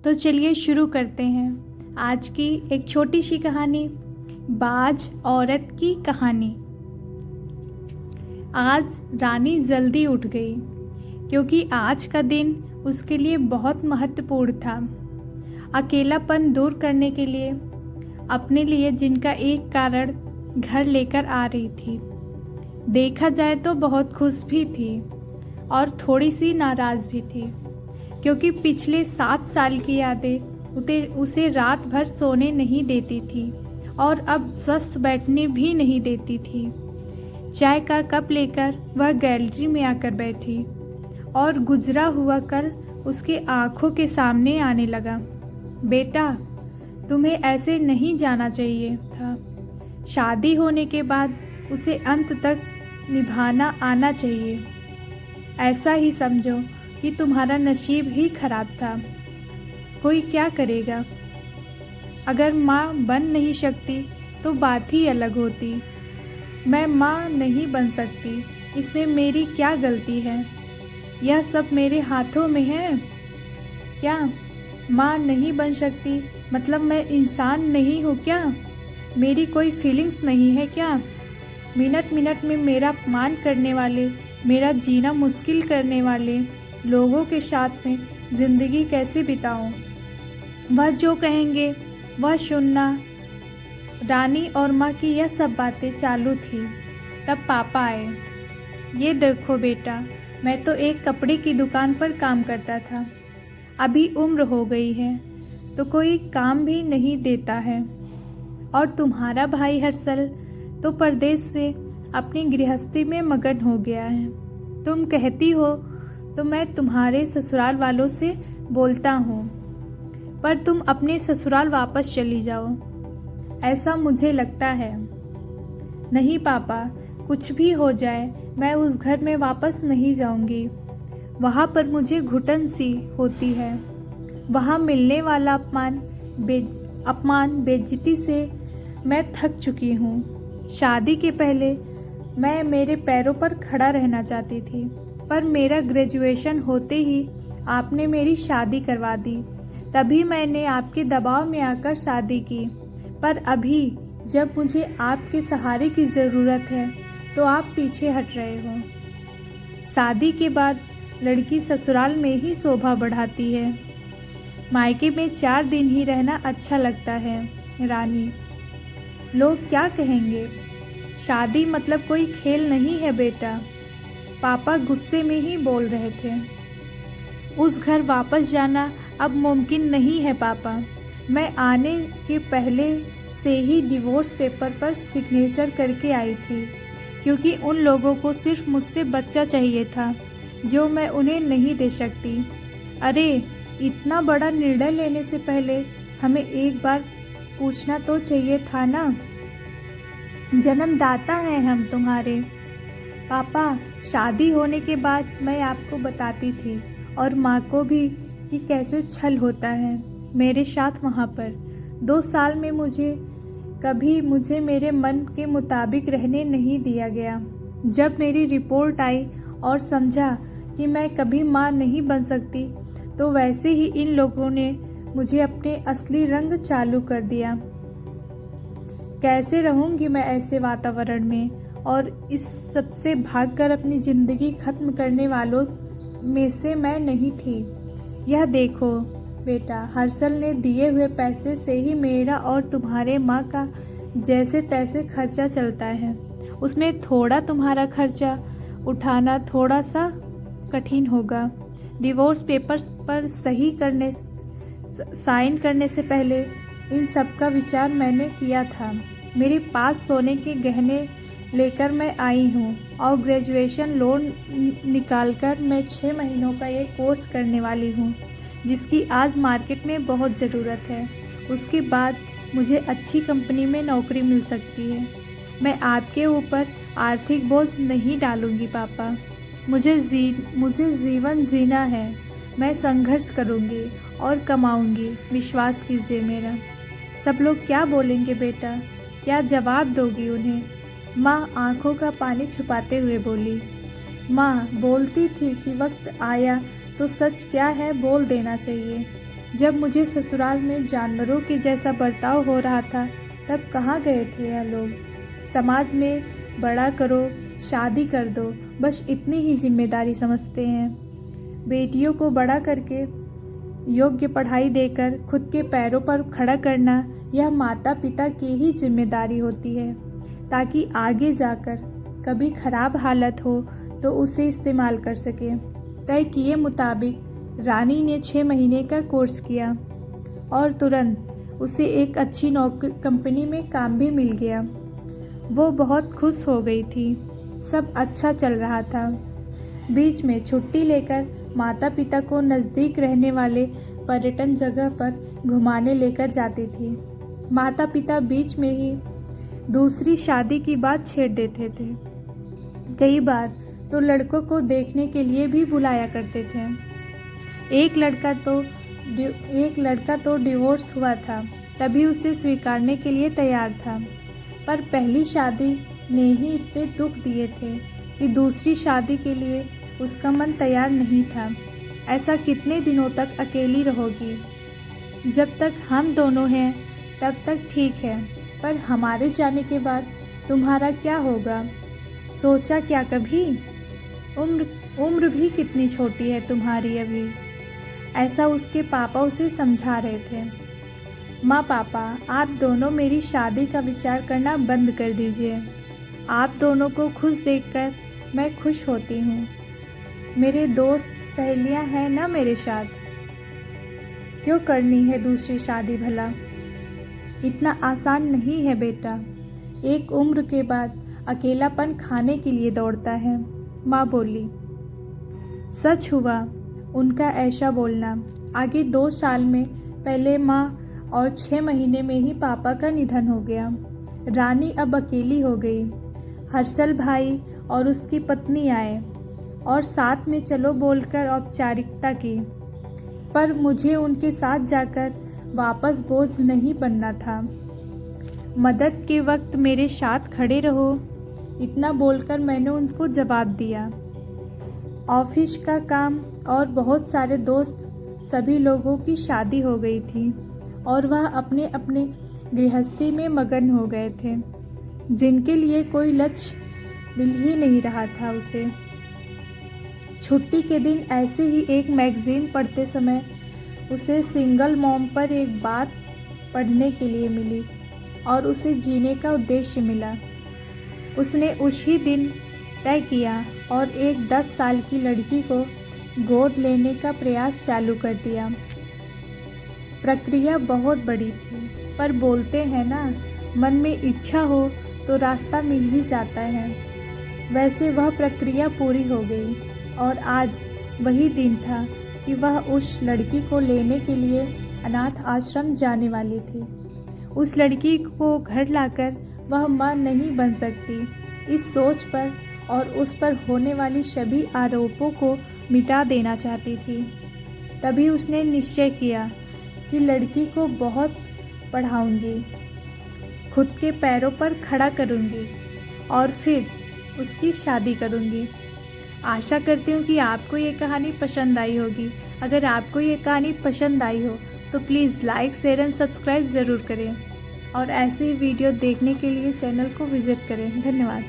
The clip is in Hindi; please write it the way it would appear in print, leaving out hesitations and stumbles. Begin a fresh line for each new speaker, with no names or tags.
तो चलिए शुरू करते हैं आज की एक छोटी सी कहानी, बाज औरत की कहानी। आज रानी जल्दी उठ गई क्योंकि आज का दिन उसके लिए बहुत महत्वपूर्ण था। अकेलापन दूर करने के लिए अपने लिए जिनका एक कारण घर लेकर आ रही थी। देखा जाए तो बहुत खुश भी थी और थोड़ी सी नाराज़ भी थी क्योंकि पिछले 7 साल की यादें उसे रात भर सोने नहीं देती थी और अब स्वस्थ बैठने भी नहीं देती थी। चाय का कप लेकर वह गैलरी में आकर बैठी और गुजरा हुआ कल उसके आँखों के सामने आने लगा। बेटा, तुम्हें ऐसे नहीं जाना चाहिए था। शादी होने के बाद उसे अंत तक निभाना आना चाहिए। ऐसा ही समझो कि तुम्हारा नसीब ही खराब था। कोई क्या करेगा। अगर माँ बन नहीं सकती तो बात ही अलग होती। मैं माँ नहीं बन सकती, इसमें मेरी क्या गलती है? यह सब मेरे हाथों में है क्या? माँ नहीं बन सकती मतलब मैं इंसान नहीं हूँ क्या? मेरी कोई फीलिंग्स नहीं है क्या? मिनट मिनट में मेरा अपमान करने वाले, मेरा जीना मुश्किल करने वाले लोगों के साथ में ज़िंदगी कैसे बिताऊं? वह जो कहेंगे वह सुनना। रानी और माँ की यह सब बातें चालू थी। तब पापा आए। ये देखो बेटा, मैं तो एक कपड़े की दुकान पर काम करता था। अभी उम्र हो गई है तो कोई काम भी नहीं देता है। और तुम्हारा भाई हर्षल तो परदेश में अपनी गृहस्थी में मगन हो गया है। तुम कहती हो तो मैं तुम्हारे ससुराल वालों से बोलता हूँ, पर तुम अपने ससुराल वापस चली जाओ, ऐसा मुझे लगता है। नहीं पापा, कुछ भी हो जाए मैं उस घर में वापस नहीं जाऊँगी। वहाँ पर मुझे घुटन सी होती है। वहाँ मिलने वाला अपमान बेइज्जती से मैं थक चुकी हूँ। शादी के पहले मैं मेरे पैरों पर खड़ा रहना चाहती थी, पर मेरा ग्रेजुएशन होते ही आपने मेरी शादी करवा दी। तभी मैंने आपके दबाव में आकर शादी की। पर अभी जब मुझे आपके सहारे की ज़रूरत है तो आप पीछे हट रहे हो। शादी के बाद लड़की ससुराल में ही शोभा बढ़ाती है। मायके में 4 दिन ही रहना अच्छा लगता है रानी। लोग क्या कहेंगे? शादी मतलब कोई खेल नहीं है बेटा। पापा गुस्से में ही बोल रहे थे। उस घर वापस जाना अब मुमकिन नहीं है पापा। मैं आने के पहले से ही डिवोर्स पेपर पर सिग्नेचर करके आई थी क्योंकि उन लोगों को सिर्फ मुझसे बच्चा चाहिए था जो मैं उन्हें नहीं दे सकती। अरे, इतना बड़ा निर्णय लेने से पहले हमें एक बार पूछना तो चाहिए था ना। जन्मदाता हैं हम तुम्हारे। पापा, शादी होने के बाद मैं आपको बताती थी और माँ को भी कि कैसे छल होता है मेरे साथ वहाँ पर। 2 साल में मुझे मेरे मन के मुताबिक रहने नहीं दिया गया। जब मेरी रिपोर्ट आई और समझा कि मैं कभी माँ नहीं बन सकती तो वैसे ही इन लोगों ने मुझे अपने असली रंग चालू कर दिया। कैसे रहूँगी मैं ऐसे वातावरण में? और इस सब से भागकर अपनी ज़िंदगी ख़त्म करने वालों में से मैं नहीं थी। यह देखो बेटा, हर्षल ने दिए हुए पैसे से ही मेरा और तुम्हारे माँ का जैसे तैसे खर्चा चलता है। उसमें थोड़ा तुम्हारा खर्चा उठाना थोड़ा सा कठिन होगा। डिवोर्स पेपर्स पर साइन करने से पहले इन सब का विचार मैंने किया था। मेरे पास सोने के गहने लेकर मैं आई हूँ और ग्रेजुएशन लोन निकालकर मैं 6 महीनों का ये कोर्स करने वाली हूँ जिसकी आज मार्केट में बहुत ज़रूरत है। उसके बाद मुझे अच्छी कंपनी में नौकरी मिल सकती है। मैं आपके ऊपर आर्थिक बोझ नहीं डालूँगी पापा। मुझे जीवन जीना है। मैं संघर्ष करूँगी और कमाऊँगी, विश्वास कीजिए मेरा। सब लोग क्या बोलेंगे बेटा? क्या जवाब दोगी उन्हें? माँ आँखों का पानी छुपाते हुए बोली। माँ बोलती थी कि वक्त आया तो सच क्या है बोल देना चाहिए। जब मुझे ससुराल में जानवरों के जैसा बर्ताव हो रहा था, तब कहाँ गए थे यह लोग। समाज में बड़ा करो, शादी कर दो, बस इतनी ही जिम्मेदारी समझते हैं। बेटियों को बड़ा करके योग्य पढ़ाई देकर खुद के पैरों पर खड़ा करना, यह माता पिता की ही जिम्मेदारी होती है, ताकि आगे जाकर कभी खराब हालत हो तो उसे इस्तेमाल कर सके। तय किए मुताबिक रानी ने 6 महीने का कोर्स किया और तुरंत उसे एक अच्छी कंपनी में काम भी मिल गया। वो बहुत खुश हो गई थी, सब अच्छा चल रहा था। बीच में छुट्टी लेकर माता पिता को नज़दीक रहने वाले पर्यटन जगह पर घुमाने लेकर जाती थी। माता पिता बीच में ही दूसरी शादी की बात छेड़ देते थे। कई बार तो लड़कों को देखने के लिए भी बुलाया करते थे। एक लड़का तो डिवोर्स हुआ था, तभी उसे स्वीकारने के लिए तैयार था, पर पहली शादी ने ही इतने दुख दिए थे कि दूसरी शादी के लिए उसका मन तैयार नहीं था। ऐसा कितने दिनों तक अकेली रहोगी? जब तक हम दोनों हैं तब तक ठीक है, पर हमारे जाने के बाद तुम्हारा क्या होगा? सोचा क्या कभी? उम्र भी कितनी छोटी है तुम्हारी अभी। ऐसा उसके पापा उसे समझा रहे थे। माँ पापा, आप दोनों मेरी शादी का विचार करना बंद कर दीजिए। आप दोनों को खुश देखकर मैं खुश होती हूँ। मेरे दोस्त सहेलियाँ हैं ना मेरे साथ, क्यों करनी है दूसरी शादी भला? इतना आसान नहीं है बेटा। एक उम्र के बाद अकेलापन खाने के लिए दौड़ता है, माँ बोली। सच हुआ उनका ऐसा बोलना। आगे 2 साल में पहले माँ और 6 महीने में ही पापा का निधन हो गया। रानी अब अकेली हो गई। हर्षल भाई और उसकी पत्नी आए और साथ में चलो बोलकर औपचारिकता की, पर मुझे उनके साथ जाकर वापस बोझ नहीं बनना था। मदद के वक्त मेरे साथ खड़े रहो, इतना बोलकर मैंने उनको जवाब दिया। ऑफिस का काम और बहुत सारे दोस्त, सभी लोगों की शादी हो गई थी और वह अपने अपने गृहस्थी में मगन हो गए थे, जिनके लिए कोई लक्ष्य मिल ही नहीं रहा था उसे। छुट्टी के दिन ऐसे ही एक मैगज़ीन पढ़ते समय उसे सिंगल मॉम पर एक बात पढ़ने के लिए मिली और उसे जीने का उद्देश्य मिला। उसने उसी दिन तय किया और एक 10 साल की लड़की को गोद लेने का प्रयास चालू कर दिया। प्रक्रिया बहुत बड़ी थी, पर बोलते हैं ना, मन में इच्छा हो तो रास्ता मिल ही जाता है। वैसे वह प्रक्रिया पूरी हो गई और आज वही दिन था कि वह उस लड़की को लेने के लिए अनाथ आश्रम जाने वाली थी। उस लड़की को घर लाकर वह मां नहीं बन सकती, इस सोच पर और उस पर होने वाली सभी आरोपों को मिटा देना चाहती थी। तभी उसने निश्चय किया कि लड़की को बहुत पढ़ाऊंगी, खुद के पैरों पर खड़ा करूंगी और फिर उसकी शादी करूंगी। आशा करती हूँ कि आपको ये कहानी पसंद आई होगी। अगर आपको ये कहानी पसंद आई हो तो please like, share and subscribe ज़रूर करें और ऐसे ही वीडियो देखने के लिए चैनल को विज़िट करें। धन्यवाद।